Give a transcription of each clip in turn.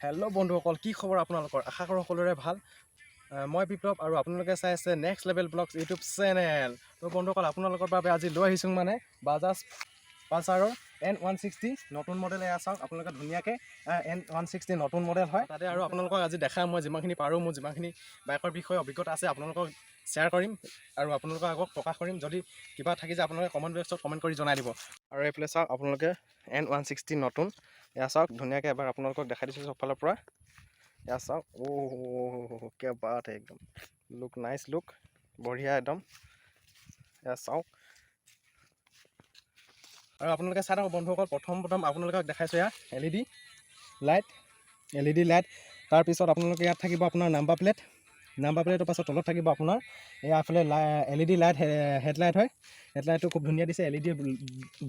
Hello' বন্ধুসকল, কি খবৰ আপোনালোকৰ? আশা কৰোঁ সকলোৰে ভাল। মই বিপ্লৱ আৰু আপোনালোকে চাই আছে next level blogs YouTube channel. তো বন্ধুসকল, আপোনালোকৰ বাবে আজি লৈ আহিছোঁ মানে বাজাজ পালচাৰৰ N160 নতুন মডেল। এয়া চাওক, আপোনালোকে ধুনীয়াকৈ N160 নতুন মডেল হয়। তাতে আৰু আপোনালোকক আজি দেখাম মই যিমানখিনি পাৰোঁ, মোৰ যিমানখিনি বাইকৰ বিষয়ে অভিজ্ঞতা আছে আপোনালোকক শ্বেয়াৰ কৰিম আৰু আপোনালোকক আগত প্ৰকাশ কৰিম। যদি কিবা থাকি যায় আপোনালোকে কমেণ্ট বক্সত কমেণ্ট কৰি জনাই দিব। আৰু এইফালে চাওক, আপোনালোকে N160 নতুন এয়া চাওক, ধুনীয়াকৈ এবাৰ আপোনালোকক দেখাই দিছোঁ চবফালৰ পৰা। এয়া চাওক, কে বাত একদম লুক নাইচ, লুক বঢ়িয়া একদম। এয়া চাওক, আৰু আপোনালোকে চাই থাকক বন্ধুসকল। প্ৰথম আপোনালোকক দেখাইছোঁ এয়া LED লাইট। তাৰপিছত আপোনালোকে ইয়াত থাকিব আপোনাৰ নাম্বাৰ প্লেটৰ পাছত তলত থাকিব আপোনাৰ এয়া এফালে LED লাইট, হেডলাইট হয়। হেডলাইটটো খুব ধুনীয়া দিছে, LED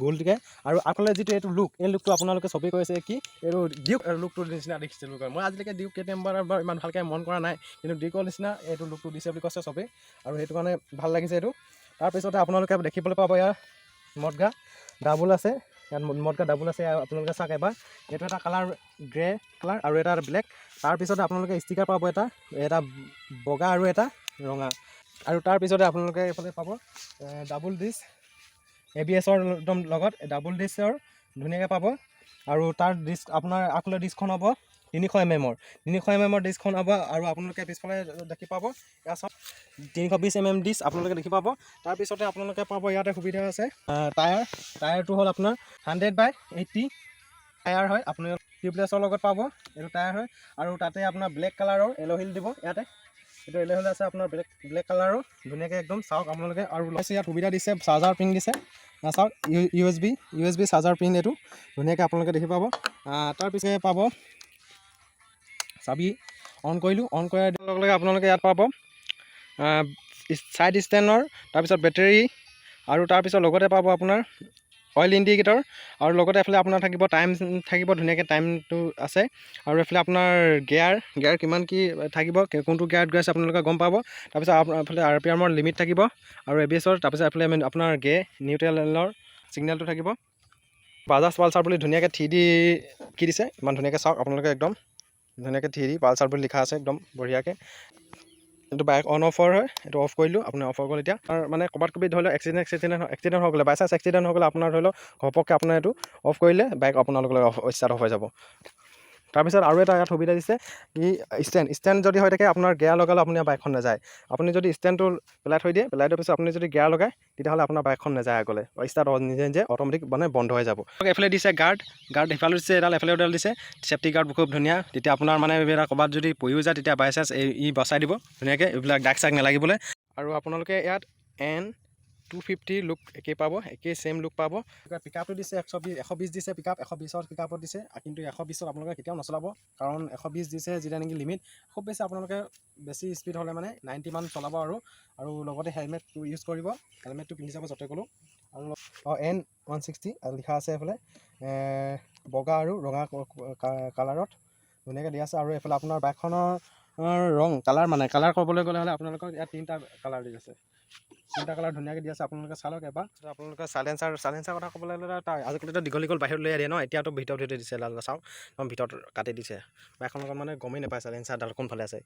গ'ল্ডকৈ। আৰু আগফালে যিটো এইটো লুক, এই লুকটো আপোনালোকে চবেই কৈছে কি এইটো ডিউক লুকটোৰ নিচিনা দেখিছিলোঁ। মই আজিলৈকে ডিউক কেতিয়াবা ইমান ভালকৈ মন কৰা নাই, কিন্তু ডিউকৰ নিচিনা এইটো লুকটো দিছে বুলি কৈছে চবেই, আৰু সেইটো কাৰণে ভাল লাগিছে এইটো। তাৰপিছতে আপোনালোকে দেখিবলৈ পাব ইয়াৰ মদগা ডাবুল আছে, ইয়াত মদগা ডাবুল আছে। আপোনালোকে চাওক এবাৰ, এইটো এটা কালাৰ গ্ৰে কালাৰ আৰু এটা ব্লেক। তাৰপিছতে আপোনালোকে ষ্টিকাৰ পাব এটা বগা আৰু এটা ৰঙা। আৰু তাৰপিছতে আপোনালোকে এইফালে পাব ডাবুল ডিছ ABS-ৰ একদম লগত ডাবুল ডিছৰ ধুনীয়াকৈ পাব। আৰু তাৰ ডিছ আপোনাৰ আগফালে ডিছখন হ'ব 300 mm ডিছখন হ'ব। আৰু আপোনালোকে পিছফালে দেখি পাব এয়া চাওক 320 mm ডিছ আপোনালোকে দেখি পাব। তাৰপিছতে আপোনালোকে পাব ইয়াতে সুবিধা আছে টায়াৰটো হ'ল আপোনাৰ 100/80 টায়াৰ হয়। আপোনালোকে টিউবলেছৰ লগত পাব, এইটো টায়াৰ হয়। আৰু তাতে আপোনাৰ ব্লেক কালাৰৰ এল'হিল দিব ইয়াতে, এইটো এল'হিল আছে আপোনাৰ ব্লেক কালাৰৰ ধুনীয়াকৈ একদম চাওক আপোনালোকে। আৰু ইয়াত সুবিধা দিছে, চাৰ্জাৰ পিন দিছে। চাওক USB চাৰ্জাৰ পিন, এইটো ধুনীয়াকৈ আপোনালোকে দেখি পাব। তাৰপিছতে পাব চাবি অন কৰাৰ লগে লগে আপোনালোকে ইয়াত পাব ছাইড ষ্টেণ্ডৰ, তাৰপিছত বেটেৰী, আৰু তাৰপিছত লগতে পাব আপোনাৰ অইল ইণ্ডিকেটৰ। আৰু লগতে এফালে আপোনাৰ থাকিব টাইম থাকিব, ধুনীয়াকৈ টাইমটো আছে। আৰু এইফালে আপোনাৰ গিয়াৰ কিমান কি থাকিব, কোনটো গিয়াৰত গৈ আছে আপোনালোকে গম পাব। তাৰপিছত এইফালে RPM-ৰ লিমিট থাকিব আৰু ABS-ৰ। তাৰপিছত এইফালে আপোনাৰ নিউট্ৰেলৰ ছিগনেলটো থাকিব। বাজাজ পালচাৰ বুলি ধুনীয়াকৈ 3D কি দিছে, ইমান ধুনীয়াকৈ চাওক আপোনালোকে, একদম ধুনীয়াকৈ 3D পালচাৰ বুলি লিখা আছে একদম বঢ়িয়াকৈ। এইটো বাইক অন অফৰ হয়, এইটো অফ কৰিলোঁ, আপোনাৰ অফ হৈ গ'ল এতিয়া। মানে ক'ৰবাত ধৰি লওক এক্সিডেণ্ট হৈ গ'লে, বাই চান্স এক্সিডেণ্ট হৈ গ'লে আপোনাৰ ধৰি লওক ঘপককৈ আপোনাৰ এইটো অফ কৰিলে বাইক আপোনালোকৰ ষ্টাৰ্ট অফ হৈ যাব। তাৰপিছত আৰু এটা ইয়াত সুবিধা দিছে কি ষ্টেণ্ড যদি হৈ থাকে আপোনাৰ গিয়াৰ লগালে আপুনি বাইকখন নাযায়। আপুনি যদি ষ্টেণ্ডটো পেলাই থৈ দিয়ে, পেলাই দিয়াৰ পিছত আপুনি যদি গিয়াৰ লগায়, তেতিয়াহ'লে আপোনাৰ বাইকখন নাযায় আগলৈ, ষ্টাৰ্ট নিজে অট'মেটিক মানে বন্ধ হৈ যাব। এইফালে দিছে গাৰ্ড সিফালে দিছে এফালে দিছে চেফটি গাৰ্ড, খুব ধুনীয়া। তেতিয়া আপোনাৰ মানে এইবিলাক ক'ৰবাত যদি পৰিও যায়, তেতিয়া বাই চান্স বচাই দিব ধুনীয়াকৈ, এইবিলাক দাগ চাগ নালাগিবলৈ। আৰু আপোনালোকে ইয়াত N250 লুক একেই পাব, একেই ছেইম লুক পাব। পিকআপটো দিছে 120 দিছে, পিকআপ 120ৰ পিকআপত দিছে। কিন্তু 120ত আপোনালোকে কেতিয়াও নচলাব, কাৰণ 120 দিছে যিটা নেকি লিমিট। খুব বেছি আপোনালোকে বেছি স্পীড হ'লে মানে 90 মান চলাব। আৰু লগতে হেলমেটটো ইউজ কৰিব, হেলমেটটো পিন্ধি যাব য'তে গ'লেও। আৰু N160 লিখা আছে এইফালে বগা আৰু ৰঙা কালাৰত ধুনীয়াকৈ দিয়া আছে। আৰু এইফালে আপোনাৰ বাইকখনৰ কালাৰ ক'বলৈ গ'লে হ'লে আপোনালোকক ইয়াত 3টা কালাৰ দি আছে, 3টা কালাৰ ধুনীয়াকৈ দি আছে। আপোনালোকে চাই লওক এবাৰ। আপোনালোকে চাইলেঞ্চাৰ কথা ক'বলৈ গ'লে আজিকালিতো দীঘল বাহিৰত লৈ দিয়ে ন, এতিয়াতো ভিতৰত দিছে চাওক, ভিতৰত কাটি দিছে। বাইকখন লগত মানে গমেই নাপায় চাইলেঞ্চাৰডাল কোনফালে আছে।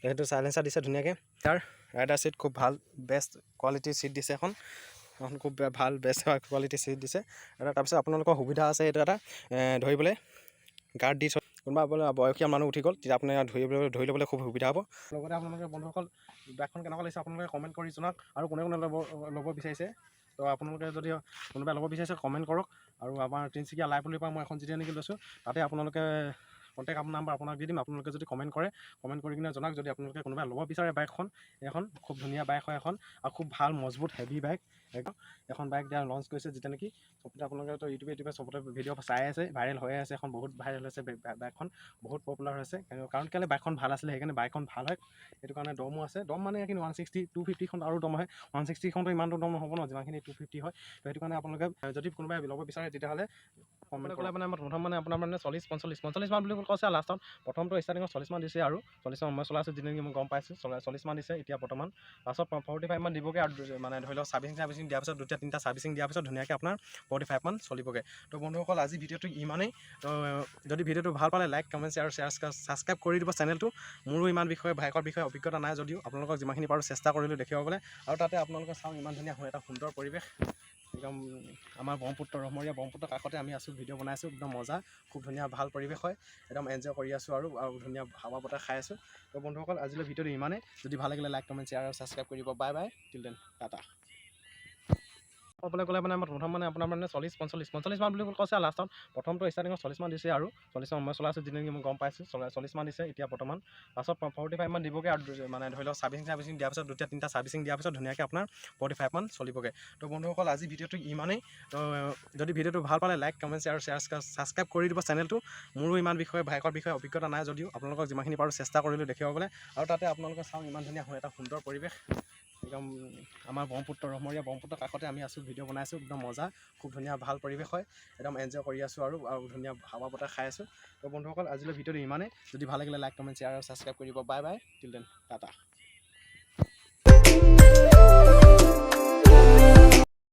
সেইটো চাইলেঞ্চাৰ দিছে ধুনীয়াকৈ। তাৰ ৰাইডাৰ চিট খুব ভাল, বেষ্ট কোৱালিটিৰ চিট দিছে এখন খুব ভাল বেষ্ট কোৱালিটিৰ চিট দিছে। তাৰপিছত আপোনালোকৰ সুবিধা আছে, এইটো এটা ধৰিবলৈ গাৰ্ড দি কোনোবা বোলে বয়সীয়া মানুহ উঠি গ'ল, তেতিয়া আপুনি ধৰি ল'বলৈ খুব সুবিধা হ'ব। লগতে আপোনালোকে বন্ধুসকল বাইকখন কেনেকুৱা লাগিছে আপোনালোকে কমেণ্ট কৰি জনাওক। আৰু কোনে ল'ব বিচাৰিছে, তো আপোনালোকে যদি কোনোবাই ল'ব বিচাৰিছে কমেণ্ট কৰক। আৰু আমাৰ তিনিচুকীয়া লাইব্ৰেৰীৰ পৰা মই এখন যেতিয়া নেকি লৈছোঁ, তাতে আপোনালোকে কণ্টেক্ট নাম্বাৰ আপোনাক দি দিম। আপোনালোকে যদি কমেণ্ট কৰি কিনে জনাওক, যদি আপোনালোকে কোনোবাই ল'ব বিচাৰে বাইকখন। এখন খুব ধুনীয়া বাইক হয় এখন, আৰু খুব ভাল মজবুত হেভি বাইক একদম। এখন বাইক দিয়া লঞ্চ কৰিছে যেতিয়া নেকি চবতে আপোনালোকে ইউটিউবে চবতে ভিডিঅ' চাই আছে, ভাইৰেল হৈ আছে। এখন বহুত ভাইৰেল হৈছে, বাইকখন বহুত পপুলাৰ হৈছে। কাৰণ কেলৈ বাইকখন ভাল আছিলে, সেইকাৰণে বাইকখন ভাল হয়। সেইটো কাৰণে দমো আছে, দম মানে কিন্তু 160 250খন আৰু দম হয়। 160খনতো ইমানটো দম নহ'ব ন, যিমানখিনি 250 হয়। তো সেইটো কাৰণে আপোনালোকে যদি কোনোবাই ল'ব বিচাৰে, তেতিয়াহ'লে কমেণ্ট কৰিলে মানে প্ৰথম মানে আপোনাৰ মানে 40-45 মান বুলি কৈছে লাষ্টত প্ৰথমটো ষ্টাৰ্টিঙত 40 মান দিছে আৰু 40 মান মই চলাইছোঁ যিটো মই গম পাইছোঁ 40 মান দিছে এতিয়া বৰ্তমান লাষ্টত 45 মান দিবগৈ আৰু মানে ধৰি লওক ছাৰ্ভিচিং দিয়াৰ পিছত দুটা তিনিটা ছাৰ্ভিচিং দিয়াৰ পিছত ধুনীয়াকৈ আপোনাৰ 45 মান চলিবগৈ তো বন্ধুসকল আজি ভিডিঅ'টো ইমানেই তো যদি ভিডিঅ'টো ভাল পালে লাইক কমেণ্ট আৰু ছাবস্ক্ৰাইব কৰি দিব চেনেলটো মোৰো ইমান বাইকৰ বিষয়ে অভিজ্ঞতা নাই যদিও আপোনালোকক যিমানখিনি পাৰোঁ চেষ্টা কৰিলোঁ দেখুৱাবলৈ আৰু তাতে আপোনালোকে চাওঁ ইমান ধুনীয়া এটা সুন্দৰ পৰিৱেশ একদম আমাৰ ৰহমৰীয়া ব্ৰহ্মপুত্ৰৰ কাষতে আমি আছোঁ ভিডিঅ' বনাইছোঁ একদম মজা খুব ধুনীয়া ভাল পৰিৱেশ হয় একদম এনজয় কৰি আছোঁ আৰু ধুনীয়া হাৱা বতাহ খাই আছোঁ তো বন্ধুসকল আজিলৈ ভিডিঅ'টো ইমানেই যদি ভাল লাগিলে লাইক কমেণ্ট শ্বেয়াৰ আৰু ছাবস্ক্ৰাইব কৰিব bye bye till then Tata ক'বলৈ গ'লে মানে প্ৰথম মানে আপোনাৰ মানে 40-45 মান বুলি কৈছে লাষ্টত প্ৰথমটো ষ্টাৰ্টিঙত 40 মান দিছে আৰু 40 মান মই চলাইছোঁ যিটো মই গম পাইছোঁ 40 মান দিছে এতিয়া বৰ্তমান লাষ্টত 45 মান দিবগৈ আৰু মানে ধৰি লওক ছাৰ্ভিচিং দিয়াৰ পিছত দুটা তিনিটা ছাৰ্ভিচিং দিয়াৰ পিছত ধুনীয়াকৈ আপোনাৰ 45 মান চলিবগৈ তো বন্ধুসকল আজি ভিডিঅ'টো ইমানেই তো যদি ভিডিঅ'টো ভাল পালে লাইক কমেণ্ট আৰু ছাবস্ক্ৰাইব কৰি দিব চেনেলটো মোৰো ইমান বাইকৰ বিষয়ে অভিজ্ঞতা নাই যদিও আপোনালোকক যিমানখিনি পাৰোঁ চেষ্টা কৰিলোঁ দেখুৱাবলৈ আৰু তাতে আপোনালোকে চাওঁ ইমান ধুনীয়া এটা সুন্দৰ পৰিৱেশ একদম আমাৰ ৰহমৰীয়া ব্ৰহ্মপুত্ৰৰ কাষতে আমি আছোঁ ভিডিঅ' বনাইছোঁ একদম মজা খুব ধুনীয়া ভাল পৰিৱেশ হয় একদম এনজয় কৰি আছোঁ আৰু ধুনীয়া হাৱা বতাহ খাই আছোঁ তো বন্ধুসকল আজিলৈ ভিডিঅ'টো ইমানেই যদি ভাল লাগিলে লাইক কমেণ্ট শ্বেয়াৰ আৰু ছাবস্ক্ৰাইব কৰিব bye bye till then Tata